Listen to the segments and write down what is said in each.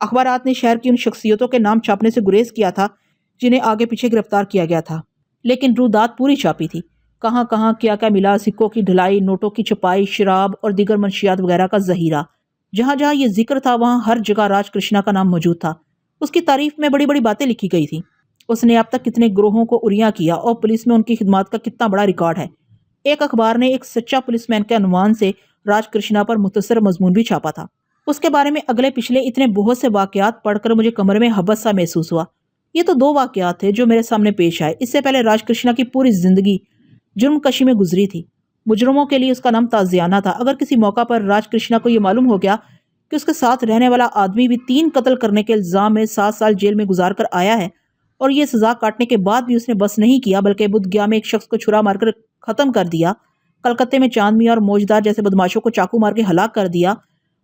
اخبارات نے شہر کی ان شخصیتوں کے نام چھاپنے سے گریز کیا تھا جنہیں آگے پیچھے گرفتار کیا گیا تھا، لیکن رویداد پوری چھاپی تھی۔ کہاں کہاں کیا کیا ملا، سکوں کی ڈھلائی، نوٹوں کی چھپائی، شراب اور دیگر منشیات وغیرہ کا ذخیرہ۔ جہاں جہاں یہ ذکر تھا وہاں ہر جگہ راج کرشنا کا نام موجود تھا۔ اس کی تعریف میں بڑی بڑی باتیں لکھی گئی تھیں۔ اس نے اب تک کتنے گروہوں کو اریاں کیا اور پولیس میں ان کی خدمات کا کتنا بڑا ریکارڈ ہے۔ ایک اخبار نے ایک سچا پولیس مین کے عنوان سے راج کرشنا پر مختصر مضمون بھی چھاپا تھا۔ اس کے بارے میں اگلے پچھلے اتنے بہت سے واقعات پڑھ کر مجھے کمر میں حبس سا محسوس ہوا۔ یہ تو 2 واقعات تھے جو میرے سامنے پیش آئے۔ اس سے پہلے راج کرشنا کی پوری زندگی جرم کشی میں گزری تھی۔ مجرموں کے لیے اس کا نام تعزیانہ تھا۔ اگر کسی موقع پر راج کرشنا کو یہ معلوم ہو گیا کہ اس کے ساتھ رہنے والا آدمی بھی 3 قتل کرنے کے الزام میں 7 سال جیل میں گزار کر آیا ہے اور یہ سزا کاٹنے کے بعد بھی اس نے بس نہیں کیا بلکہ بدھ گیا میں ایک شخص کو چھرا مار کر ختم کر دیا، کلکتے میں چاند میاں اور موجدار جیسے بدماشوں کو چاقو مار کے ہلاک کر دیا،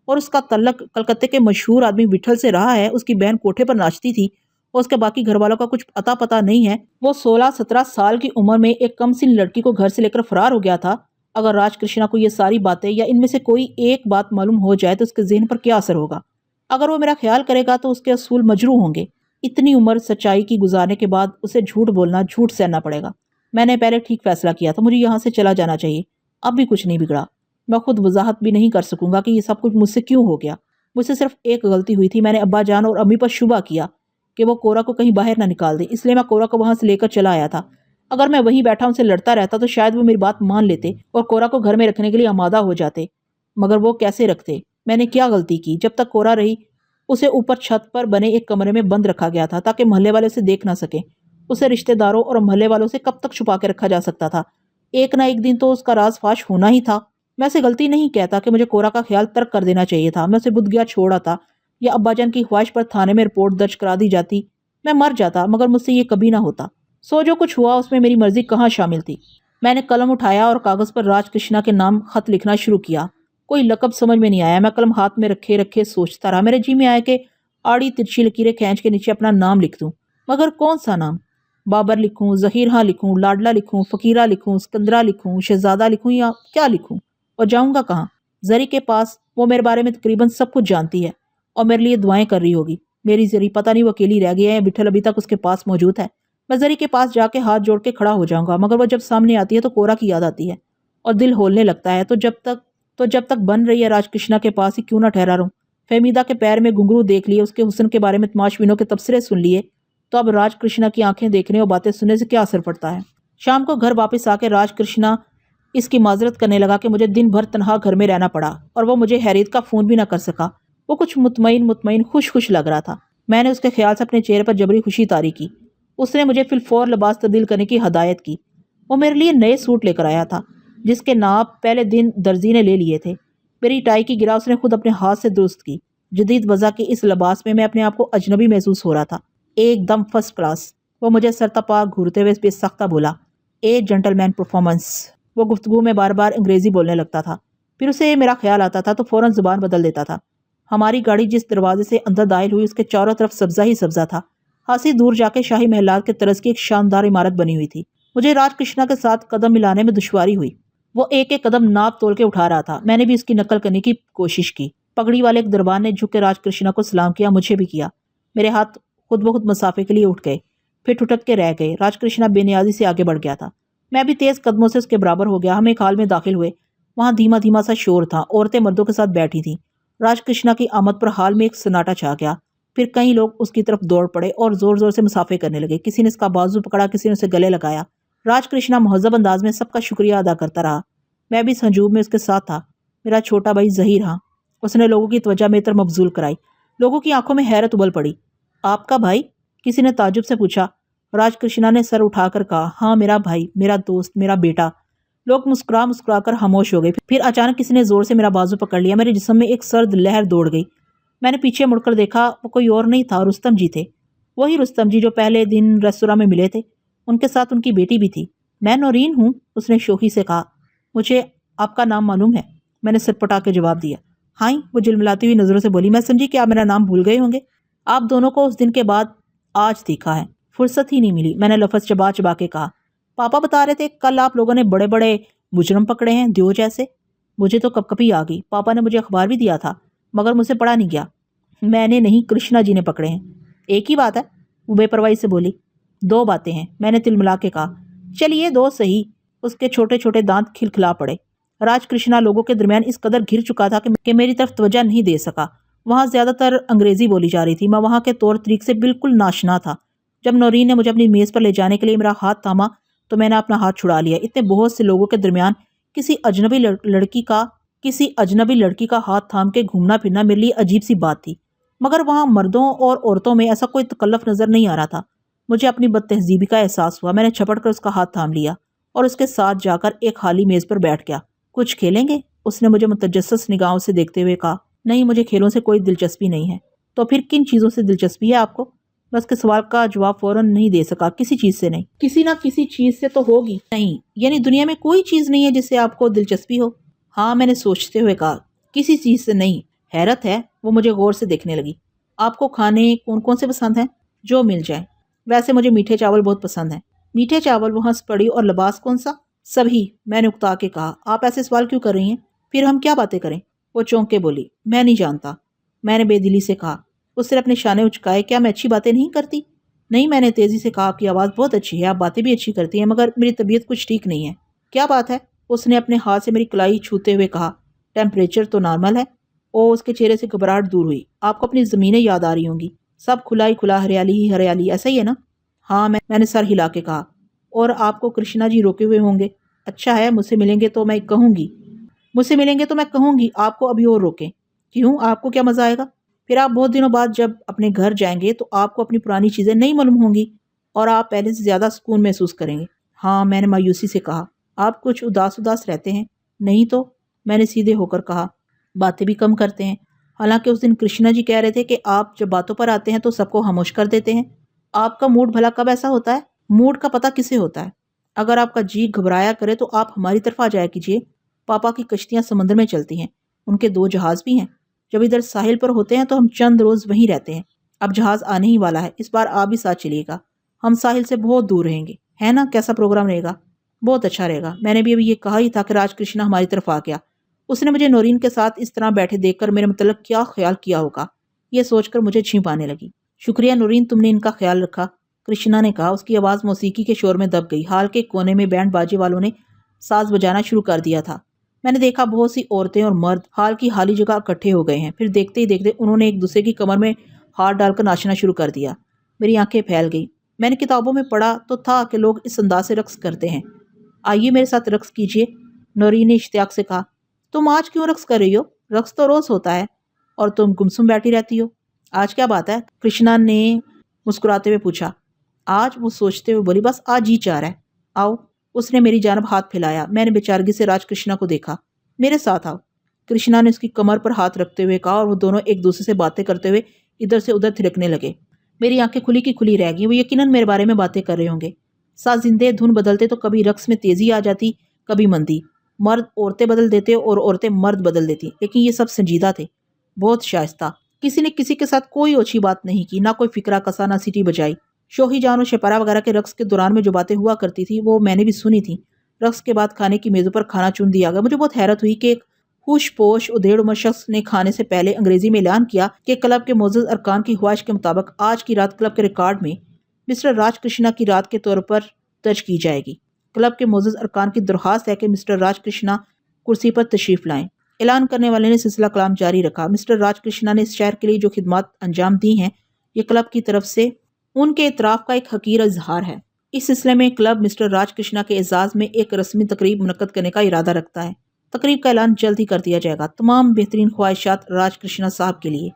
اور اس کا تعلق کلکتے کے مشہور آدمی وٹھل سے رہا ہے، اس کی بہن کوٹھے پر ناچتی تھی اور اس کے باقی گھر والوں کا کچھ اتا پتہ نہیں ہے، وہ 16-17 سال کی عمر میں ایک کم سن لڑکی کو گھر سے لے کر فرار ہو گیا تھا۔ اگر راج کرشنا کو یہ ساری باتیں یا ان میں سے کوئی ایک بات معلوم ہو جائے تو اس کے ذہن پر کیا اثر ہوگا؟ اگر وہ میرا خیال کرے گا تو اس کے اصول مجروح ہوں گے۔ اتنی عمر سچائی کی گزارنے کے بعد اسے جھوٹ بولنا، جھوٹ سہنا پڑے گا۔ میں نے پہلے ٹھیک فیصلہ کیا تھا، مجھے یہاں سے چلا جانا چاہیے۔ اب بھی کچھ نہیں بگڑا۔ میں خود وضاحت بھی نہیں کر سکوں گا کہ یہ سب کچھ مجھ سے کیوں ہو گیا۔ مجھ سے صرف ایک غلطی ہوئی تھی، میں نے ابا جان اور امی پر شبہ کیا کہ وہ کورا کو کہیں باہر نہ نکال دیں، اس لیے میں کورا کو وہاں سے لے کر چلا آیا تھا۔ اگر میں وہیں بیٹھا ان سے لڑتا رہتا تو شاید وہ میری بات مان لیتے اور کورا کو گھر میں رکھنے کے لیے آمادہ ہو جاتے، مگر وہ کیسے رکھتے؟ میں نے کیا غلطی کی؟ جب تک کورا رہی اسے اوپر چھت پر بنے ایک کمرے میں بند رکھا گیا تھا تاکہ محلے والے اسے دیکھ نہ سکیں۔ اسے رشتہ داروں اور محلے والوں سے کب تک چھپا کے رکھا جا سکتا تھا؟ ایک نہ ایک دن تو اس کا راز فاش ہونا ہی تھا۔ میں اسے غلطی نہیں کہتا کہ مجھے کورا کا خیال ترک کر دینا چاہیے تھا۔ میں اسے بدھ گیا چھوڑ آتا یا ابا جان کی خواہش پر تھانے میں رپورٹ درج کرا دی جاتی، میں مر جاتا، مگر مجھ سے یہ کبھی نہ ہوتا۔ سو جو کچھ ہوا اس میں میری مرضی کہاں شامل تھی؟ میں نے قلم اٹھایا اور کاغذ پر راج کرشنا کے نام خط لکھنا شروع کیا۔ کوئی لقب سمجھ میں نہیں آیا۔ میں قلم ہاتھ میں رکھے رکھے سوچتا رہا۔ میرے جی میں آیا کہ آڑی ترچھی لکیریں کھینچ کے نیچے اپنا نام لکھ دوں، مگر کون سا نام؟ بابر لکھوں، ظہیر ہاں لکھوں، لاڈلا لکھوں، فقیرہ لکھوں، سکندرہ لکھوں، شہزادہ لکھوں، یا کیا لکھوں؟ اور جاؤں گا کہاں؟ زری کے پاس۔ وہ میرے بارے میں تقریباً سب کچھ جانتی ہے اور میرے لیے دعائیں کر رہی ہوگی۔ میری زری پتہ نہیں وہ اکیلی رہ گئی ہے یا بٹھل ابھی تک اس کے پاس موجود ہے۔ میں زری کے پاس جا کے ہاتھ جوڑ کے کھڑا ہو جاؤں گا، مگر وہ جب سامنے آتی ہے تو کورا کی یاد آتی ہے اور دل ہولنے لگتا ہے۔ تو جب تک بن رہی ہے راج کرشنا کے پاس ہی کیوں نہ ٹھہرا رہوں۔ فہمیدہ کے پیر میں گھنگرو دیکھ لیے، اس کے حسن کے بارے میں تماش بینوں کے تبصرے سن لیے، تو اب راج کرشنا کی آنکھیں دیکھنے اور باتیں سننے سے کیا اثر پڑتا ہے؟ شام کو گھر واپس آ کے راج کرشنا اس کی معذرت کرنے لگا کہ مجھے دن بھر تنہا گھر میں رہنا پڑا اور وہ مجھے حیریت کا فون بھی نہ کر سکا۔ وہ کچھ مطمئن خوش لگ رہا تھا۔ میں نے اس کے خیال سے اپنے چہرے پر جبری خوشی طاری کی۔ اس نے مجھے فی الفور لباس تبدیل کرنے کی ہدایت کی۔ وہ میرے لیے نئے سوٹ لے کر آیا تھا جس کے ناپ پہلے دن درزی نے لے لیے تھے۔ میری ٹائی کی گرا اس نے خود اپنے ہاتھ سے درست کی۔ جدید وضع کے اس لباس میں اپنے آپ کو اجنبی محسوس ہو رہا تھا، ایک دم فرسٹ کلاس۔ وہ مجھے سرتپا گھورتے ہوئے بے سختہ بولا، اے جنٹل مین پرفارمنس۔ وہ گفتگو میں بار بار انگریزی بولنے لگتا تھا، پھر اسے میرا خیال آتا تھا تو فوراً زبان بدل دیتا تھا۔ ہماری گاڑی جس دروازے سے اندر داخل ہوئی اس کے چاروں طرف سبزہ ہی سبزہ تھا۔ خاصی دور جا کے شاہی محلات کے طرز کی ایک شاندار عمارت بنی ہوئی تھی۔ مجھے راج کرشنا کے ساتھ قدم ملانے میں دشواری ہوئی۔ وہ ایک ایک قدم ناپ تول کے اٹھا رہا تھا۔ میں نے بھی اس کی نقل کرنے کی کوشش کی۔ پگڑی والے ایک دربان نے جھک کے راج کرشنا کو سلام کیا، مجھے بھی کیا۔ میرے ہاتھ خود بخود مسافے کے لیے اٹھ گئے، پھر ٹھٹک کے رہ گئے۔ راج کرشنا بے نیازی سے آگے بڑھ گیا تھا۔ میں بھی تیز قدموں سے اس کے برابر ہو گیا۔ ہم ایک ہال میں داخل ہوئے، وہاں دھیما دھیما سا شور تھا، عورتیں مردوں کے ساتھ بیٹھی تھیں۔ راج کرشنا کی آمد پر ہال میں ایک سناٹا چھا گیا۔ پھر کئی لوگ اس کی طرف دوڑ پڑے اور زور زور سے مسافے کرنے لگے۔ کسی نے اس کا بازو پکڑا، کسی نے اسے گلے لگایا۔ راج کرشنا مہذب انداز میں سب کا شکریہ ادا کرتا رہا۔ میں بھی اس ہجوم میں اس کے ساتھ تھا۔ میرا چھوٹا بھائی ظہیر ہاں، اس نے لوگوں کی توجہ میری طرف مبذول کرائی۔ لوگوں کی آنکھوں میں حیرت ابل پڑی۔ آپ کا بھائی؟ کسی نے تعجب سے پوچھا۔ راج کرشنا نے سر اٹھا کر کہا، ہاں میرا بھائی، میرا دوست، میرا بیٹا۔ لوگ مسکرا کر خاموش ہو گئے۔ پھر اچانک کسی نے زور سے میرا بازو پکڑ لیا۔ میرے جسم میں ایک سرد لہر دوڑ گئی۔ میں نے پیچھے مڑ کر دیکھا، وہ کوئی اور نہیں تھا، رستم جی تھے۔ وہی رستم جی جو پہلے دن ریستوراں میں ملے تھے۔ ان کے ساتھ ان کی بیٹی بھی تھی۔ میں نورین ہوں، اس نے شوخی سے کہا۔ مجھے آپ کا نام معلوم ہے، میں نے سر پٹا کے جواب دیا۔ ہاں، وہ جلملاتی ہوئی نظروں سے بولی۔ میں سمجھی کہ آپ میرا نام بھول گئے ہوں گے۔ آپ دونوں کو اس دن کے بعد آج دیکھا ہے، فرصت ہی نہیں ملی، میں نے لفظ چبا چبا کے کہا۔ پاپا بتا رہے تھے کل آپ لوگوں نے بڑے بڑے مجرم پکڑے ہیں، دیو جیسے۔ مجھے تو کپ کپی آ گئی۔ پاپا نے مجھے اخبار بھی دیا تھا، مگر مجھ سے پڑھا نہیں گیا۔ میں نے نہیں، کرشنا جی نے پکڑے ہیں۔ ایک ہی بات ہے، وہ بے پرواہی سے بولی۔ دو باتیں ہیں، میں نے تل ملا کے کہا۔ چلیے دو صحیح۔ اس کے چھوٹے چھوٹے دانت کھلکھلا پڑے۔ راج کرشنا لوگوں کے درمیان اس قدر گھر چکا تھا کہ میری طرف توجہ نہیں دے سکا۔ وہاں زیادہ تر انگریزی بولی جا رہی تھی، میں وہاں کے طور طریق سے بالکل ناشنا تھا۔ جب نورین نے مجھے اپنی میز پر لے جانے کے لیے میرا ہاتھ تھاما تو میں نے اپنا ہاتھ چھڑا لیا۔ اتنے بہت سے لوگوں کے درمیان کسی اجنبی لڑکی کا ہاتھ تھام کے گھومنا پھرنا میرے لیے عجیب سی بات تھی، مگر وہاں مردوں اور عورتوں میں ایسا کوئی تکلف نظر نہیں آ رہا تھا۔ مجھے اپنی بد تہذیبی کا احساس ہوا۔ میں نے چھپٹ کر اس کا ہاتھ تھام لیا اور اس کے ساتھ جا کر ایک خالی میز پر بیٹھ گیا۔ کچھ کھیلیں گے؟ اس نے مجھے متجسس نگاہوں سے دیکھتے ہوئے کہا۔ نہیں، مجھے کھیلوں سے کوئی دلچسپی نہیں ہے۔ تو پھر کن چیزوں سے دلچسپی ہے آپ کو؟ میں اس کے سوال کا جواب فوراً نہیں دے سکا۔ کسی چیز سے نہیں۔ کسی نہ کسی چیز سے تو ہوگی۔ نہیں، یعنی دنیا میں کوئی چیز نہیں ہے جس سے آپ کو دلچسپی ہو؟ ہاں، میں نے سوچتے ہوئے کہا، کسی چیز سے نہیں۔ حیرت ہے، وہ مجھے غور سے دیکھنے لگی۔ آپ کو کھانے کون کون سے پسند ہیں؟ جو مل جائے۔ ویسے مجھے میٹھے چاول بہت پسند ہیں۔ میٹھے چاول؟ وہ ہنس پڑی۔ اور لباس کون سا؟ سبھی، میں نے اکتا کے کہا۔ آپ ایسے سوال کیوں کر رہی ہیں؟ پھر ہم کیا باتیں کریں؟ وہ چونک کے بولی۔ میں نہیں جانتا، میں نے بے دلی سے کہا۔ اس نے اپنے شانے اچکائے۔ کیا میں اچھی باتیں نہیں کرتی؟ نہیں، میں نے تیزی سے کہا، آپ کی آواز بہت اچھی ہے، آپ باتیں بھی اچھی کرتی ہیں، مگر میری طبیعت کچھ ٹھیک نہیں ہے۔ کیا بات ہے؟ اس نے اپنے ہاتھ سے میری کلائی چھوتے ہوئے کہا۔ ٹیمپریچر تو نارمل ہے۔ اس کے چہرے سے گھبراہٹ دور ہوئی۔ آپ کو اپنی زمینیں یاد آ رہی ہوں گی، سب کھلا ہی کھلا، ہریالی ہی ہریالی، ایسا ہی ہے نا؟ ہاں، میں نے سر ہلا کے کہا۔ اور آپ کو کرشنا جی روکے ہوئے ہوں گے؟ اچھا ہے، مجھ سے ملیں گے تو میں کہوں گی آپ کو ابھی اور روکیں۔ کیوں؟ آپ کو کیا مزہ آئے گا؟ پھر آپ بہت دنوں بعد جب اپنے گھر جائیں گے تو آپ کو اپنی پرانی چیزیں نہیں معلوم ہوں گی اور آپ پہلے سے زیادہ سکون محسوس کریں گے۔ ہاں، میں نے مایوسی سے کہا۔ آپ کچھ اداس رہتے ہیں۔ نہیں تو، میں نے سیدھے ہو کر کہا۔ باتیں بھی کم کرتے ہیں۔ حالانکہ اس دن کرشنا جی کہہ رہے تھے کہ آپ جب باتوں پر آتے ہیں تو سب کو خاموش کر دیتے ہیں۔ آپ کا موڈ بھلا کب ایسا ہوتا ہے؟ موڈ کا پتہ کسے ہوتا ہے؟ اگر آپ کا جی گھبرایا کرے تو آپ ہماری طرف آ جایا کیجیے۔ پاپا کی کشتیاں سمندر میں چلتی ہیں، ان کے 2 جہاز بھی ہیں۔ جب ادھر ساحل پر ہوتے ہیں تو ہم چند روز وہیں رہتے ہیں۔ اب جہاز آنے ہی والا ہے، اس بار آپ بھی ساتھ چلیے گا۔ ہم ساحل سے بہت دور رہیں گے، ہے نا؟ کیسا پروگرام رہے گا؟ بہت اچھا رہے گا۔ میں نے بھی ابھی یہ کہا ہی تھا کہ راج کرشنا ہماری طرف آ گیا۔ اس نے مجھے نورین کے ساتھ اس طرح بیٹھے دیکھ کر میرے متعلق کیا خیال کیا ہوگا، یہ سوچ کر مجھے چھینپ آنے لگی۔ شکریہ نورین، تم نے ان کا خیال رکھا، کرشنا نے کہا۔ اس کی آواز موسیقی کے شور میں دب گئی۔ ہال کے کونے میں بینڈ باجے والوں نے ساز بجانا شروع کر دیا تھا۔ میں نے دیکھا بہت سی عورتیں اور مرد ہال کی خالی جگہ اکٹھے ہو گئے ہیں۔ پھر دیکھتے ہی دیکھتے انہوں نے ایک دوسرے کی کمر میں ہاتھ ڈال کر ناچنا شروع کر دیا۔ میری آنکھیں پھیل گئی۔ میں نے کتابوں میں پڑھا تو تھا کہ لوگ اس انداز سے رقص کرتے ہیں۔ آئیے میرے ساتھ رقص کیجیے، نورین نے اشتیاق سے کہا۔ تم آج کیوں رقص کر رہی ہو؟ رقص تو روز ہوتا ہے اور تم گمسم بیٹھی رہتی ہو۔ آج کیا بات ہے؟ کرشنا نے مسکراتے ہوئے پوچھا۔ آج؟ وہ سوچتے ہوئے بولی، بس آج ہی 4 ہے۔ آؤ۔ اس نے میری جانب ہاتھ پھیلایا۔ میں نے بیچارگی سے راج کرشنا کو دیکھا۔ میرے ساتھ آؤ، کرشنا نے اس کی کمر پر ہاتھ رکھتے ہوئے کہا، اور وہ دونوں ایک دوسرے سے باتیں کرتے ہوئے ادھر سے ادھر تھرکنے لگے۔ میری آنکھیں کھلی کی کھلی رہ گئی۔ وہ یقیناً میرے بارے میں باتیں کر رہے ہوں گے۔ سازندے دھن بدلتے تو کبھی رقص میں تیزی آ جاتی، کبھی مندی۔ مرد عورتیں بدل دیتے اور عورتیں مرد بدل دیتی، لیکن یہ سب سنجیدہ تھے، بہت شائستہ۔ کسی نے کسی کے ساتھ کوئی اوچھی بات نہیں کی، نہ کوئی فکرہ کسا، نہ سیٹی بجائی۔ شوہی جان اور شپارہ وغیرہ کے رقص کے دوران میں جو باتیں ہوا کرتی تھی وہ میں نے بھی سنی تھی۔ رقص کے بعد کھانے کی میزوں پر کھانا چن دیا گیا۔ مجھے بہت حیرت ہوئی کہ ایک ہوش پوش ادھیڑ عمر شخص نے کھانے سے پہلے انگریزی میں اعلان کیا کہ کلب کے معزز ارکان کی خواہش کے مطابق آج کی رات کلب کے ریکارڈ میں مسٹر راج کرشنا کی رات کے طور پر درج کی جائے گی۔ کلب کے معزز ارکان کی درخواست ہے کہ مسٹر راج کرشنا کرسی پر تشریف لائیں۔ اعلان کرنے والے نے سلسلہ کلام جاری رکھا۔ مسٹر راج کرشنا نے اس شہر کے لیے جو خدمات انجام دی ہیں، یہ کلب کی طرف سے ان کے اعتراف کا ایک حقیر اظہار ہے۔ اس سلسلے میں کلب مسٹر راج کرشنا کے اعزاز میں ایک رسمی تقریب منعقد کرنے کا ارادہ رکھتا ہے۔ تقریب کا اعلان جلد ہی کر دیا جائے گا۔ تمام بہترین خواہشات راج کرشنا صاحب کے لیے۔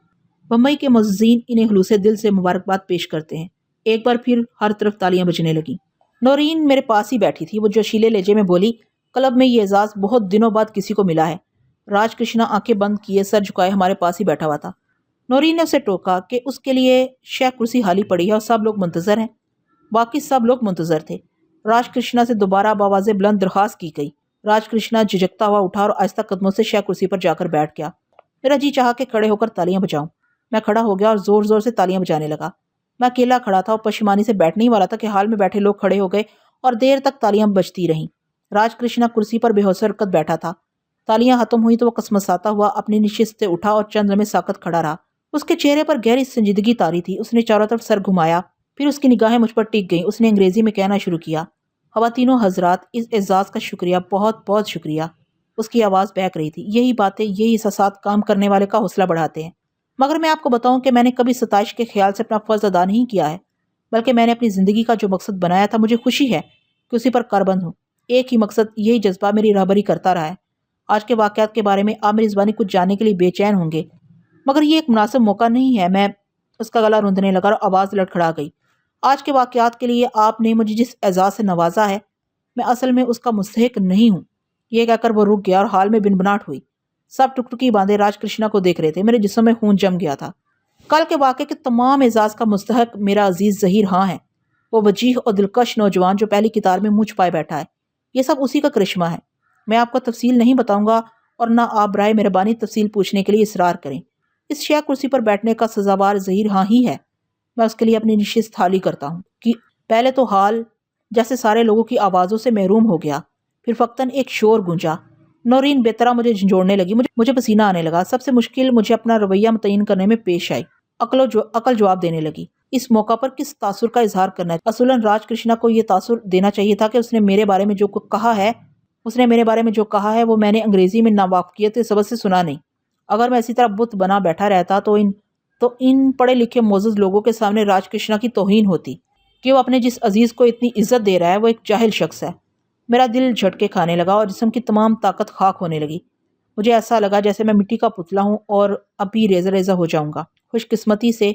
بمبئی کے معززین انہیں خلوص دل سے مبارکباد پیش کرتے ہیں۔ ایک بار پھر ہر طرف تالیاں بجنے لگیں۔ نورین میرے پاس ہی بیٹھی تھی۔ وہ جوشیلے لہجے میں بولی، کلب میں یہ اعزاز بہت دنوں بعد کسی کو ملا ہے۔ راج کرشنا آنکھیں بند کیے سر جھکائے ہمارے پاس ہی بیٹھا ہوا تھا۔ نورین نے اسے ٹوکا کہ اس کے لیے شہ کرسی خالی پڑی ہے اور سب لوگ منتظر ہیں۔ باقی سب لوگ منتظر تھے۔ راج کرشنا سے دوبارہ بآواز بلند درخواست کی گئی۔ راج کرشنا جھجکتا ہوا اٹھا اور آہستہ قدموں سے شہ کرسی پر جا کر بیٹھ گیا۔ میرا جی چاہا کہ کھڑے ہو کر تالیاں بجاؤں۔ میں کھڑا ہو گیا اور زور زور سے تالیاں بجانے لگا۔ میں اکیلا کھڑا تھا اور پشیمانی سے بیٹھنے ہی والا تھا کہ حال میں بیٹھے لوگ کھڑے ہو گئے اور دیر تک تالیاں بجتی رہیں۔ راج کرشنا کرسی پر بے ہوش حرکت بیٹھا تھا۔ تالیاں ختم ہوئی تو وہ کسمساتا ہوا اپنی نشست سے اٹھا اور چند لمحے ساکت کھڑا رہا۔ اس کے چہرے پر گہری سنجیدگی تاری تھی۔ اس نے چاروں طرف سر گھمایا، پھر اس کی نگاہیں مجھ پر ٹک گئیں۔ اس نے انگریزی میں کہنا شروع کیا، خواتینوں حضرات، اس اعزاز کا شکریہ، بہت بہت شکریہ۔ اس کی آواز بہک رہی تھی۔ یہی باتیں، یہی احساسات کام کرنے والے کا حوصلہ بڑھاتے ہیں۔ مگر میں آپ کو بتاؤں کہ میں نے کبھی ستائش کے خیال سے اپنا فرض ادا نہیں کیا ہے، بلکہ میں نے اپنی زندگی کا جو مقصد بنایا تھا، مجھے خوشی ہے کہ اسی پر کاربند ہوں۔ ایک ہی مقصد، یہی جذبہ میری رہبری کرتا رہا ہے۔ آج کے واقعات کے بارے میں آپ میری زبانی کچھ جاننے کے لیے بے چین ہوں گے، مگر یہ ایک مناسب موقع نہیں ہے۔ میں اس کا گلا روندنے لگا اور آواز لڑکھڑا گئی۔ آج کے واقعات کے لیے آپ نے مجھے جس اعزاز سے نوازا ہے، میں اصل میں اس کا مستحق نہیں ہوں۔ یہ کہہ کر وہ رک گیا اور حال میں بنبناٹ ہوئی۔ سب ٹکٹکی باندھے راج کرشنا کو دیکھ رہے تھے۔ میرے جسم میں خون جم گیا تھا۔ کل کے واقعے کے تمام اعزاز کا مستحق میرا عزیز ظہیر ہاں ہے، وہ وجیح اور دلکش نوجوان جو پہلی قطار میں منہ چھپائے بیٹھا ہے۔ یہ سب اسی کا کرشمہ ہے۔ میں آپ کو تفصیل نہیں بتاؤں گا، اور نہ آپ برائے مہربانی تفصیل پوچھنے کے لیے اصرار کریں۔ اس شیخ کرسی پر بیٹھنے کا سزاوار ظہیر ہاں ہی ہے۔ میں اس کے لیے اپنی نشست خالی کرتا ہوں کہ پہلے تو حال جیسے سارے لوگوں کی آوازوں سے محروم ہو گیا، پھر فقطاً ایک شور گونجا۔ نورین بے طرح مجھے جھنجھوڑنے لگی۔ مجھے پسینہ آنے لگا۔ سب سے مشکل مجھے اپنا رویہ متعین کرنے میں پیش آئی۔ عقل جواب دینے لگی۔ اس موقع پر کس تاثر کا اظہار کرنا ہے؟ اصولاً راج کرشنا کو یہ تاثر دینا چاہیے تھا کہ اس نے میرے بارے میں جو کہا ہے وہ میں نے انگریزی میں ناواقفیت کے سبب سے سنا نہیں۔ اگر میں اسی طرح بت بنا بیٹھا رہتا تو ان پڑھے لکھے معزز لوگوں کے سامنے راج کرشنا کی توہین ہوتی کہ وہ اپنے جس عزیز کو اتنی عزت دے رہا ہے وہ ایک جاہل شخص ہے۔ میرا دل جھٹکے کھانے لگا اور جسم کی تمام طاقت خاک ہونے لگی۔ مجھے ایسا لگا جیسے میں مٹی کا پتلا ہوں اور اب بھی ریزہ ریزہ ہو جاؤں گا۔ خوش قسمتی سے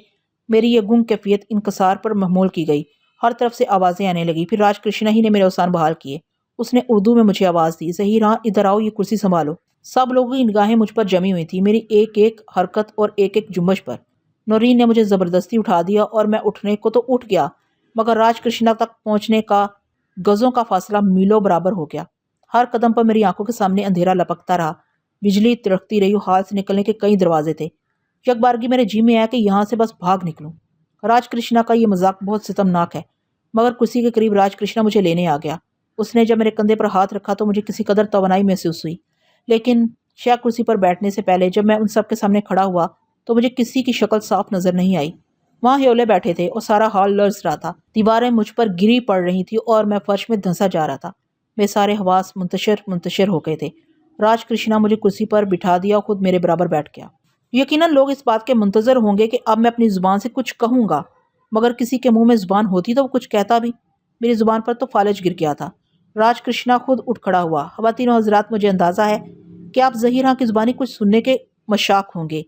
میری یہ گنگ کیفیت انکسار پر محمول کی گئی۔ ہر طرف سے آوازیں آنے لگی۔ پھر راج کرشنا ہی نے میرے اوسان بحال کیے۔ اس نے اردو میں مجھے آواز دی، ظہیر ہاں، ادھر آؤ، یہ کرسی سنبھالو۔ سب لوگوں کی نگاہیں مجھ پر جمی ہوئی تھی، میری ایک ایک حرکت اور ایک ایک جنبش پر۔ نورین نے مجھے زبردستی اٹھا دیا اور میں اٹھنے کو تو اٹھ گیا، مگر راج کرشنا تک پہنچنے کا گزوں کا فاصلہ میلوں برابر ہو گیا۔ ہر قدم پر میری آنکھوں کے سامنے اندھیرا لپکتا رہا، بجلی تڑکتی رہی، ہاتھ سے نکلنے کے کئی دروازے تھے۔ یک بارگی میرے جی میں آیا کہ یہاں سے بس بھاگ نکلوں۔ راج کرشنا کا یہ مذاق بہت ستمناک ہے، مگر کرسی کے قریب راج کرشنا مجھے لینے آ گیا۔ اس نے جب میرے کندھے پر ہاتھ رکھا تو مجھے کسی قدر توانائی محسوس ہوئی، لیکن شیخ کرسی پر بیٹھنے سے پہلے جب میں ان سب کے سامنے کھڑا ہوا تو مجھے کسی کی شکل صاف نظر نہیں آئی۔ وہاں ہیولے بیٹھے تھے اور سارا ہال لرز رہا تھا۔ دیواریں مجھ پر گری پڑ رہی تھی اور میں فرش میں دھنسا جا رہا تھا۔ میرے سارے حواس منتشر ہو گئے تھے۔ راج کرشنا مجھے کرسی پر بٹھا دیا اور خود میرے برابر بیٹھ گیا۔ یقیناً لوگ اس بات کے منتظر ہوں گے کہ اب میں اپنی زبان سے کچھ کہوں گا، مگر کسی کے منہ میں زبان ہوتی تو وہ کچھ کہتا بھی۔ میری زبان پر تو فالج گر گیا تھا۔ راج کرشنا خود اٹھ کھڑا ہوا۔ خواتین و حضرات، مجھے اندازہ ہے کہ آپ ظہیر ہاں کی زبانی کچھ سننے کے مشاق ہوں گے۔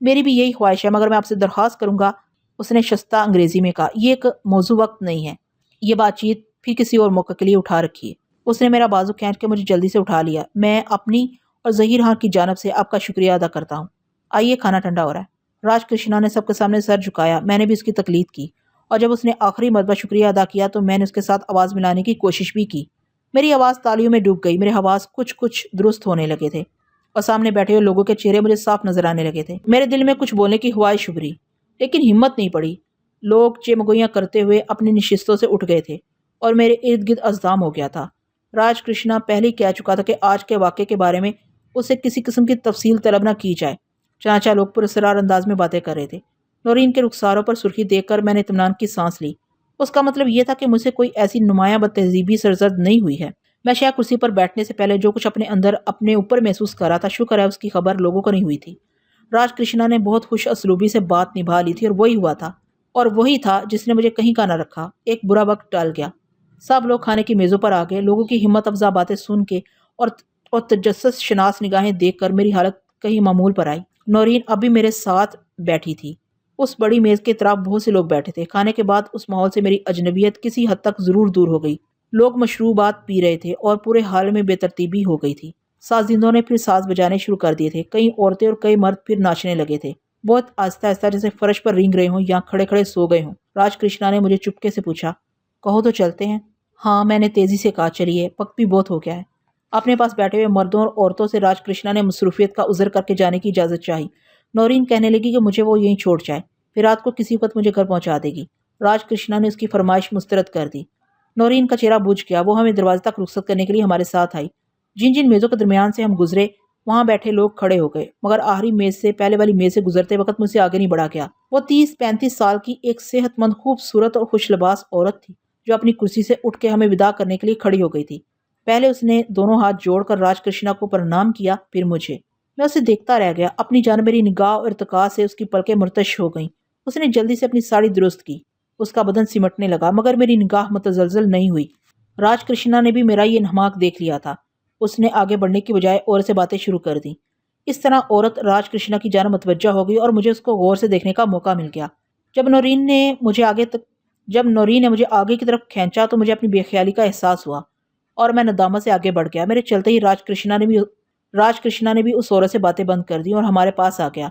میری بھی یہی خواہش ہے، مگر میں آپ سے درخواست کروں گا، اس نے شستہ انگریزی میں کہا، یہ ایک موضوع وقت نہیں ہے، یہ بات چیت پھر کسی اور موقع کے لیے اٹھا رکھی ہے۔ اس نے میرا بازو کھینچ کے مجھے جلدی سے اٹھا لیا۔ میں اپنی اور ظہیر ہاں کی جانب سے آپ کا شکریہ ادا کرتا ہوں۔ آئیے، کھانا ٹھنڈا ہو رہا ہے۔ راج کرشنا نے سب کے سامنے سر جھکایا۔ میں نے بھی اس کی تقلید کی، اور جب اس نے آخری مرتبہ شکریہ ادا کیا تو میں نے اس کے ساتھ آواز ملانے کی کوشش بھی کی۔ میری آواز تالیوں میں ڈوب گئی۔ میرے حواس کچھ درست ہونے لگے تھے اور سامنے بیٹھے ہوئے لوگوں کے چہرے مجھے صاف نظر آنے لگے تھے۔ میرے دل میں کچھ بولنے کی خواہش ابھری، لیکن ہمت نہیں پڑی۔ لوگ چمگوئیاں کرتے ہوئے اپنی نشستوں سے اٹھ گئے تھے اور میرے ارد گرد اصدام ہو گیا تھا۔ راج کرشنا پہلے ہی کہہ چکا تھا کہ آج کے واقعے کے بارے میں اسے کسی قسم کی تفصیل طلب نہ کی جائے، چنانچہ لوگ پراسرار انداز میں باتیں کر رہے تھے۔ نورین کے رخساروں پر سرخی دیکھ کر میں نے اطمینان کی سانس لی۔ اس کا مطلب یہ تھا کہ مجھ سے کوئی ایسی نمایاں بدتہذیبی سرزد نہیں ہوئی ہے۔ میں شاید کرسی پر بیٹھنے سے پہلے جو کچھ اپنے اندر اپنے اوپر محسوس کر رہا تھا، شکر ہے اس کی خبر لوگوں کو نہیں ہوئی تھی۔ راج کرشنا نے بہت خوش اسلوبی سے بات نبھا لی تھی، اور وہی ہوا تھا، اور وہی تھا جس نے مجھے کہیں کا نہ رکھا۔ ایک برا وقت ٹال گیا۔ سب لوگ کھانے کی میزوں پر آ گئے۔ لوگوں کی ہمت افزا باتیں سن کے اور تجسس شناس نگاہیں دیکھ کر میری حالت کہیں معمول پر آئی۔ نورین اب بھی میرے ساتھ بیٹھی تھی۔ اس بڑی میز کے اطراف بہت سے لوگ بیٹھے تھے۔ کھانے کے بعد اس ماحول سے میری اجنبیت کسی حد تک ضرور دور ہو گئی۔ لوگ مشروبات پی رہے تھے اور پورے حال میں بے ترتیبی ہو گئی تھی۔ سازندوں نے پھر ساز بجانے شروع کر دیے تھے۔ کئی عورتیں اور کئی مرد پھر ناچنے لگے تھے، بہت آہستہ آہستہ، جیسے فرش پر رینگ رہے ہوں یا کھڑے کھڑے سو گئے ہوں۔ راج کرشنا نے مجھے چپکے سے پوچھا، کہو تو چلتے ہیں؟ ہاں، میں نے تیزی سے کہا، چلیے، وقت بھی بہت ہو گیا ہے۔ اپنے پاس بیٹھے ہوئے مردوں اور عورتوں سے راج کرشنا نے مصروفیت کا عذر کر کے جانے کی اجازت چاہی۔ نورین کہنے لگی کہ مجھے وہ یہیں چھوڑ جائے، پھر رات کو کسی وقت مجھے گھر پہنچا دے گی۔ راج کرشنا نے اس کی فرمائش مسترد کر دی۔ نورین کا چہرہ بجھ گیا۔ وہ ہمیں دروازے تک رخصت کرنے کے لیے ہمارے ساتھ آئی۔ جن جن میزوں کے درمیان سے ہم گزرے وہاں بیٹھے لوگ کھڑے ہو گئے، مگر آخری میز سے پہلے والی میز سے گزرتے وقت مجھ سے آگے نہیں بڑھا گیا۔ وہ 30-35 سال کی ایک صحت مند، خوبصورت اور خوش لباس عورت تھی، جو اپنی کرسی سے اٹھ کے ہمیں وداع کرنے کے لیے کھڑی ہو گئی تھی۔ پہلے اس نے دونوں ہاتھ جوڑ کر راج کرشنا کو پرنام کیا، پھر مجھے۔ میں اسے دیکھتا رہ گیا، اپنی جانب میری نگاہ اور ارتقاء سے اس کی پلکیں مرتعش ہو گئیں۔ اس نے جلدی سے اپنی ساڑی درست کی، اس کا بدن سمٹنے لگا، مگر میری نگاہ متزلزل نہیں ہوئی۔ راج کرشنا نے بھی میرا یہ انہماک دیکھ لیا تھا۔ اس نے آگے بڑھنے کی بجائے اور سے باتیں شروع کر دیں۔ اس طرح عورت راج کرشنا کی جانب متوجہ ہو گئی اور مجھے اس کو غور سے دیکھنے کا موقع مل گیا۔ جب نورین نے مجھے آگے کی طرف کھینچا تو مجھے اپنی بے خیالی کا احساس ہوا اور میں ندامت سے آگے بڑھ گیا۔ میرے چلتے ہی راج کرشنا نے بھی اس عورت سے باتیں بند کر دی اور ہمارے پاس آ گیا۔